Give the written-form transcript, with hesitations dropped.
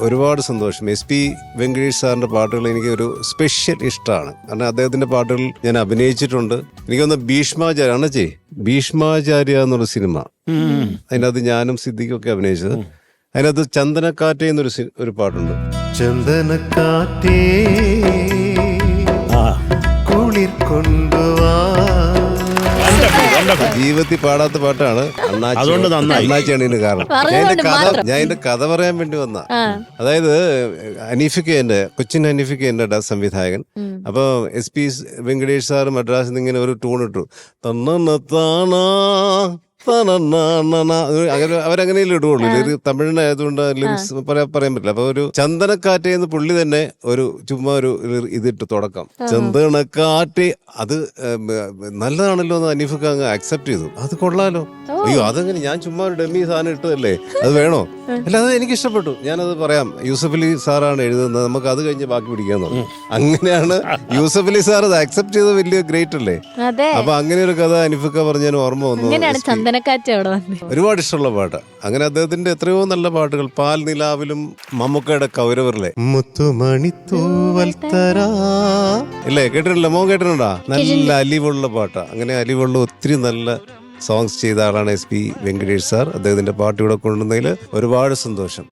ഒരുപാട് സന്തോഷം. SP വെങ്കടേഷ് സാറിന്റെ പാട്ടുകൾ എനിക്ക് ഒരു സ്പെഷ്യൽ ഇഷ്ടമാണ്. കാരണം അദ്ദേഹത്തിന്റെ പാട്ടുകൾ ഞാൻ അഭിനയിച്ചിട്ടുണ്ട്. എനിക്കൊന്ന് ഭീഷ്മാചാര്യ എന്നൊരു സിനിമ, അതിനകത്ത് ഞാനും സിദ്ദിഖും ഒക്കെ അഭിനയിച്ചത്. അതിനകത്ത് ചന്ദനക്കാറ്റേ ഒരു പാട്ടുണ്ട്. ചന്ദനക്കാറ്റേ കുളിർ കൊണ്ടുവാ. ജീവിതത്തിൽ പാടാത്ത പാട്ടാണ്. അണ്ണാച്ചിയാണ് ഇതിന് കാരണം. ഞാൻ ഇതിന്റെ കഥ പറയാൻ വേണ്ടി വന്ന. അതായത് കൊച്ചിൻ ഹനീഫിക്കന്റെ സംവിധായകൻ. അപ്പൊ SP വെങ്കടേഷ് സാർ മദ്രാസിൽ നിന്ന് ഇങ്ങനെ ഒരു ട്യൂൺ ഇട്ടു. അവരങ്ങനെയല്ലേ ഇടുള്ളൂ. തമിഴിനായതുകൊണ്ട് ലിറിക്സ് പറയാൻ പറ്റില്ല. അപ്പൊ ഒരു ചന്ദനക്കാറ്റേന്ന് പുള്ളി തന്നെ ചുമ്മാ ഒരു ഇതിട്ട് തുടക്കം. ചന്ദനക്കാറ്റ് അത് നല്ലതാണല്ലോ എന്ന് അനീഫൊക്കെ അങ്ങ് അക്സെപ്റ്റ് ചെയ്തു. അത് കൊള്ളാലോ, അയ്യോ അതങ്ങനെ ഞാൻ ചുമ്മാ ഒരു ഡെമ്മി സാധനം ഇട്ടതല്ലേ, അത് വേണോ? അല്ല, അത് എനിക്ക് ഇഷ്ടപ്പെട്ടു, ഞാനത് പറയാം. യൂസഫ് അലി സാറാണ് എഴുതുന്നത്, നമുക്ക് അത് കഴിഞ്ഞ് ബാക്കി പിടിക്കാൻ തോന്നും. അങ്ങനെയാണ് യൂസഫ് അലി സാർ അത് അക്സെപ്റ്റ് ചെയ്ത് വലിയ ഗ്രേറ്റ് അല്ലേ. അപ്പൊ അങ്ങനെ ഒരു കഥ അനീഫൊക്കെ പറഞ്ഞ ഓർമ്മ വന്നു. ഒരുപാട് ഇഷ്ടമുള്ള പാട്ട്. അങ്ങനെ അദ്ദേഹത്തിന്റെ എത്രയോ നല്ല പാട്ടുകൾ. പാൽ നിലാവിലും മമ്മൂക്കയുടെ കൗരവറിലെ മുത്തുമണിത്തൂവൽ തരാ ഇല്ലേ, കേട്ടിട്ടില്ല? മോൻ കേട്ടിട്ടുണ്ടാ? നല്ല അലിവുള്ള പാട്ടാ. അങ്ങനെ അലിവുള്ള ഒത്തിരി നല്ല സോങ്സ് ചെയ്ത ആളാണ് SP വെങ്കടേഷ് സാർ. അദ്ദേഹത്തിന്റെ പാട്ട് ഇവിടെ കൊണ്ടുവന്നതിൽ ഒരുപാട് സന്തോഷം.